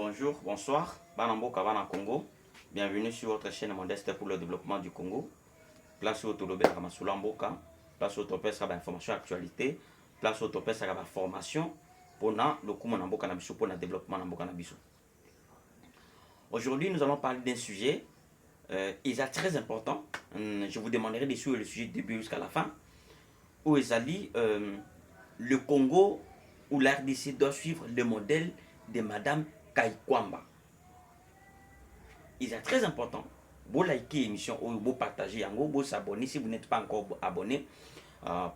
Bonjour, bonsoir, Banamboka Bana Congo. Bienvenue sur votre chaîne Modeste pour le développement du Congo. Place au Tolobé Ramasulamboka, place au Topes à l'information actualité, place au Topes à la formation pour le Koumanamboka Nabiso pour le développement Namboka Nabiso. Aujourd'hui, nous allons parler d'un sujet il est très important. Je vous demanderai de suivre le sujet du début jusqu'à la fin. Où le Congo ou l'RDC doit suivre le modèle de Madame Kaikwamba. Il est très important. Vous likez l'émission ou vous partagez, vous vous abonnez si vous n'êtes pas encore abonné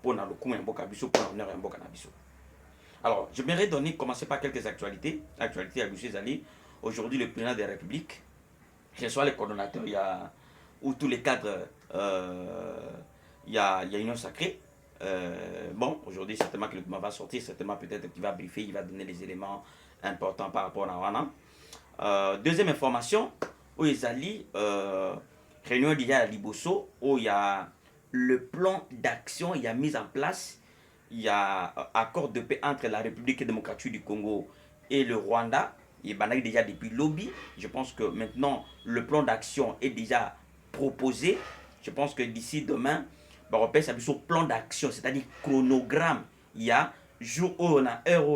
pour le Koumanamboka-Biso, pour l'honneur Mboka-Nabiso. Alors, je voudrais commencer par quelques actualités. Actualité à Gouché Zali. Aujourd'hui, le président de la République, que ce soit les coordonnateurs, ou tous les cadres, il y a Union Sacrée. Bon, aujourd'hui, certainement que le gouvernement va sortir, certainement peut-être qu'il va briefer, il va donner les éléments importants par rapport à Wana. Deuxième information, où il réunion d'hier à Liboso, où il y a le plan d'action, il y a mis en place, il y a accord de paix entre la République démocratique du Congo et le Rwanda. Il y a déjà depuis lobby. Je pense que maintenant, le plan d'action est déjà proposé. Je pense que d'ici demain, on peut s'appuyer sur plan d'action, c'est-à-dire chronogramme. Il y a jour où on a heure,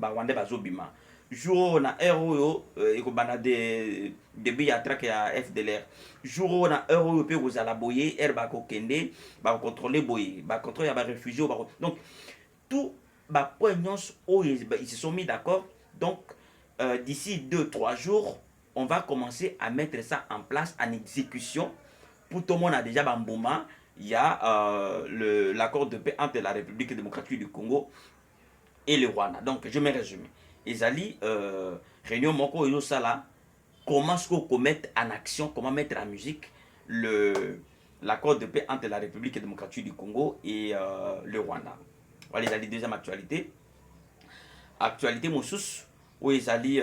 Rwanda bazobima. Jour où on a heure, il y a des biatraques à FDLR. Jour où on a heure, on peut vous alaboyer, bako kende, contrôler boyer, contrôler les réfugiés. Donc, tout, ils se sont mis d'accord. Donc, d'ici 2-3 jours, on va commencer à mettre ça en place, en exécution. Pour tout le monde a déjà Bambouma, il y a l'accord de paix entre la République démocratique du Congo et le Rwanda. Donc, je me résume. Ezali, réunion Moko et Sala, comment mettre en action, comment mettre en musique l'accord de paix entre la République démocratique du Congo et le Rwanda. Voilà, les deuxième actualité. Actualité Moussous. Oui, Zali,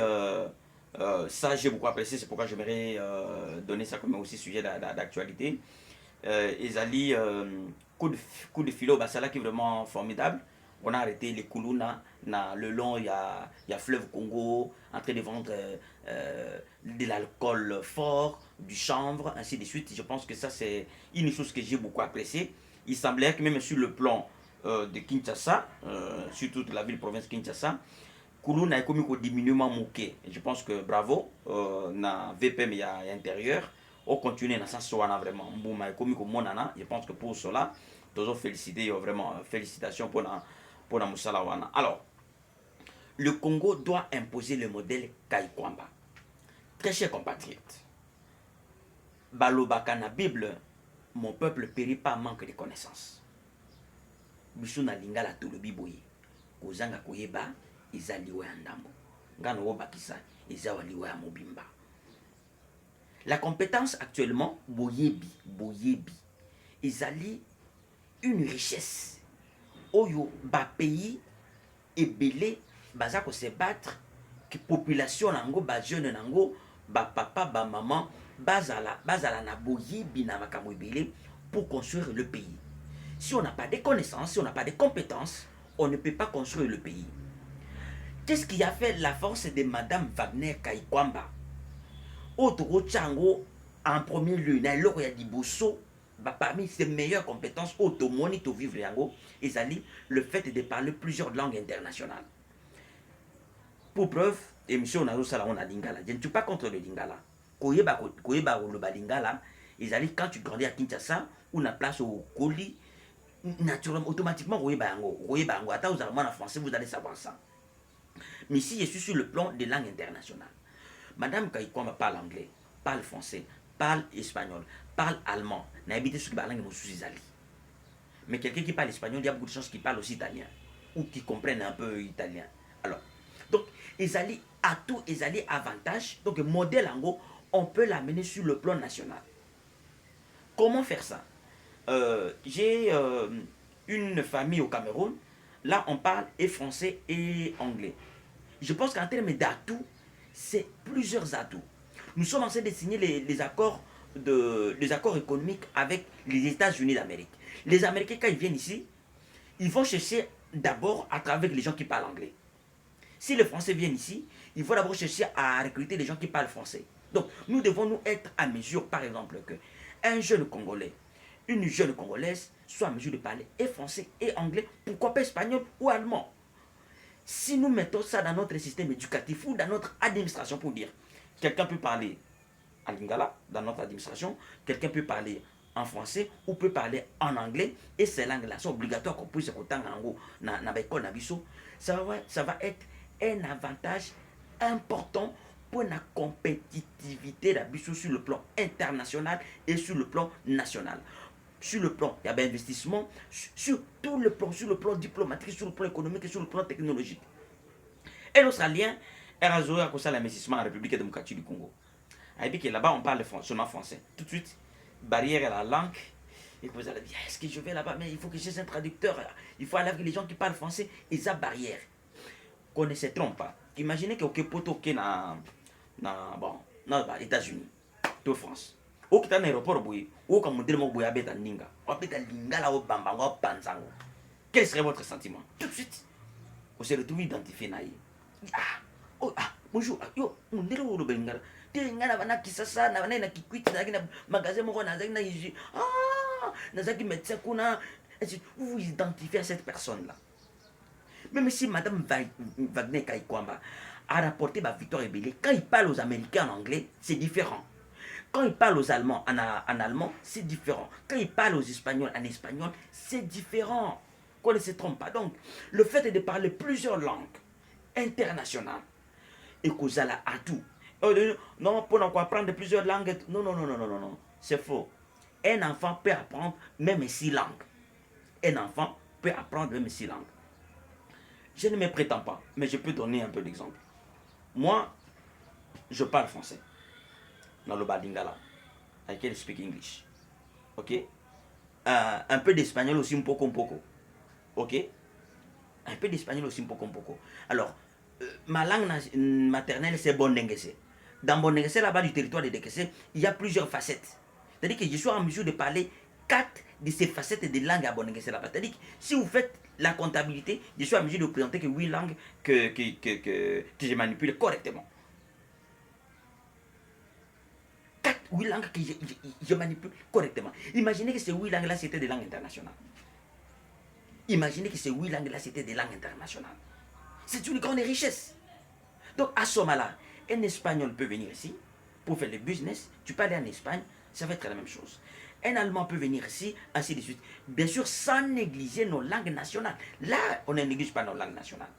ça j'ai beaucoup apprécié, c'est pourquoi j'aimerais donner ça comme aussi sujet d'actualité. Zali, coup de philo, c'est là qui est vraiment formidable. On a arrêté les Koulouna, le long, il y a Fleuve Congo, en train de vendre de l'alcool fort, du chanvre, ainsi de suite. Je pense que ça, c'est une chose que j'ai beaucoup appréciée. Il semblait que même sur le plan de Kinshasa, surtout de la ville-province Kinshasa, Koulouna est comme un diminuement moqué. Je pense que bravo, na VPM il y a intérieur, on continue dans ça vraiment. Je pense que pour cela, toujours féliciter, vraiment félicitations pour la Moussalawana. Alors, le Congo doit imposer le modèle Kaikwamba. Très chers compatriotes, Balobaka na Bible, mon peuple périt par manque de connaissances. Bisuna lingala tolobi boye, kozanga koyeba ezaliwa ya ndambo. Ngano wobakisa ezawaliwa ya mobimba. La compétence actuellement, boyebi, ezali une richesse. Oyo ba pays ebele baza ko se battre que population nango ba jeune nango ba papa ba maman bazala na boyebi na makambo ebele pour construire le pays. Si on n'a pas de connaissances, si on n'a pas de compétences, on ne peut pas construire le pays. Qu'est-ce qui a fait la force de Madame Wagner Kaikwamba? Otoro Tchango, en premier lieu, parmi ses meilleures compétences, Otomoni to vivre yango, le fait de parler plusieurs langues internationales. Pour preuve, émission on a lingala. Je ne suis pas contre le lingala. Koyeba le lingala, quand tu grandis à Kinshasa, ou na place au Koli, naturellement, automatiquement, attends, vous allez en français, vous allez savoir ça. Mais si je suis sur le plan des langues internationales, Madame Kaikwamba parle anglais, parle français, parle espagnol, parle allemand. Mais quelqu'un qui parle espagnol, il y a beaucoup de chances qu'il parle aussi italien, ou qui comprenne un peu italien. Alors, donc, Ezali a tout, Ezali avantage. Donc, modèle en gros, on peut l'amener sur le plan national. Comment faire ça? J'ai une famille au Cameroun. Là, on parle et français et anglais. Je pense qu'en termes d'atouts, c'est plusieurs atouts. Nous sommes en train de signer les accords économiques avec les États-Unis d'Amérique. Les Américains, quand ils viennent ici, ils vont chercher d'abord à travers les gens qui parlent anglais. Si les Français viennent ici, il faut d'abord chercher à recruter des gens qui parlent français. Donc, nous devons nous être à mesure, par exemple, que un jeune Congolais, une jeune Congolaise soit à mesure de parler et français et anglais, pourquoi pas espagnol ou allemand. Si nous mettons ça dans notre système éducatif ou dans notre administration pour dire, quelqu'un peut parler à lingala dans notre administration, quelqu'un peut parler en français ou peut parler en anglais, et ces langues-là sont obligatoires qu'on puisse écouter en gros dans l'école, ça va être un avantage important pour la compétitivité de sur le plan international et sur le plan national. Sur le plan, il y a un investissement, sur tout le plan, sur le plan diplomatique, sur le plan économique et sur le plan technologique. Et l'Australien est rassuré à cause de l'investissement en République démocratique du Congo. Et là-bas, on parle seulement français. Tout de suite, barrière à la langue. Et vous allez dire, est-ce que je vais là-bas? Mais il faut que j'ai un traducteur. Il faut aller avec les gens qui parlent français. Et ça, barrière. Qu'on ne se trompe pas. Imaginez que Okepoto qui est dans les États-Unis, de France. Ou qui est dans l'aéroport, ou comme modèle, vous avez un linga. Vous avez un linga là, vous avez un quel serait votre sentiment? Tout de suite, vous se retrouvez identifié. Bonjour, yo, on est là où le Bengala. Ngana bana kisasa na bana na kikwiti na magasin moko na zaki na yiji na zaki médecin kuna, vous vous identifiez à cette personne là. Même si madame Wagner Kaikwamba a rapporté ma victoire ébélée, quand il parle aux Américains en anglais, c'est différent. Quand il parle aux Allemands en allemand, c'est différent. Quand il parle aux Espagnols en espagnol, c'est différent. Qu'on ne se trompe pas. Donc, le fait de parler plusieurs langues internationales et que ça a tout. Non, pour apprendre plusieurs langues. Non. C'est faux. Un enfant peut apprendre même 6 langues. Un enfant peut apprendre même 6 langues. Je ne me prétends pas, mais je peux donner un peu d'exemple. Moi, je parle français. Dans le Badingala. I can speak English. Ok? Un peu d'espagnol aussi, un poco. Ok? Un peu d'espagnol aussi, un poco. Alors, ma langue maternelle, c'est Bondengese. Dans Bondengese, là-bas du territoire de Dekese, il y a plusieurs facettes. C'est-à-dire que je suis en mesure de parler 4 de ces facettes de langue à Bondengese là-bas. C'est-à-dire que si vous faites la comptabilité, je suis en mesure de vous présenter que 8 langues que je manipule correctement. 8 langues que je manipule correctement. Imaginez que ces 8 langues-là, c'était des langues internationales. Imaginez que ces 8 langues-là, c'était des langues internationales. C'est une grande richesse. Donc, à ce moment-là, un Espagnol peut venir ici pour faire le business. Tu peux aller en Espagne, ça va être la même chose. Un Allemand peut venir ici, ainsi de suite. Bien sûr, sans négliger nos langues nationales. Là, on ne néglige pas nos langues nationales.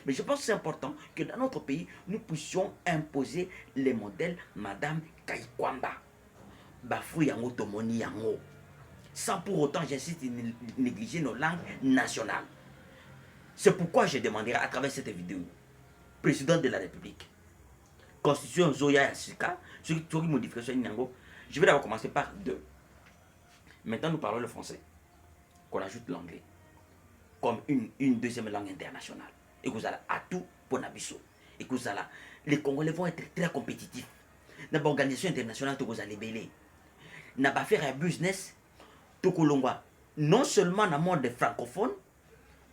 Mais je pense que c'est important que dans notre pays, nous puissions imposer les modèles Madame Kaikwamba. Bafou yango tomoni yango. Sans pour autant, j'insiste, négliger nos langues nationales. C'est pourquoi je demanderai à travers cette vidéo, président de la République, Constitution Zoya Yasuka, sur qui modification Nyango, je vais d'abord commencer par 2. Maintenant, nous parlons le français, qu'on ajoute l'anglais, comme une deuxième langue internationale. Et que vous allez à tout pour Nabiso. Et que vous allez, les Congolais vont être très compétitifs. Dans l'organisation internationale, vous allez belé. N'a pas faire un business, tout non seulement dans le monde francophone,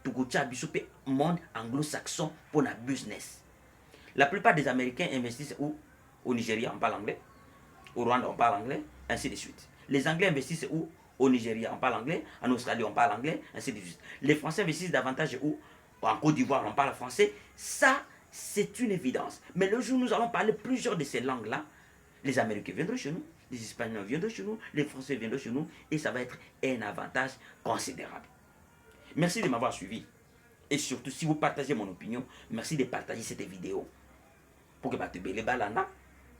tout le monde anglo-saxon pour un business. La plupart des Américains investissent où? Au Nigeria, on parle anglais. Au Rwanda, on parle anglais, ainsi de suite. Les Anglais investissent où? Au Nigeria, on parle anglais. En Australie, on parle anglais, ainsi de suite. Les Français investissent davantage où? En Côte d'Ivoire, on parle français. Ça, c'est une évidence. Mais le jour où nous allons parler plusieurs de ces langues-là, les Américains viendront chez nous, les Espagnols viendront chez nous, les Français viendront chez nous, et ça va être un avantage considérable. Merci de m'avoir suivi. Et surtout, si vous partagez mon opinion, merci de partager cette vidéo. Pour que les balanda,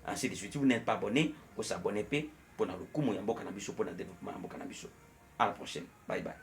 ainsi de suite. Si vous n'êtes pas abonné, vous s'abonnez pour le développement de la À la prochaine. Bye bye.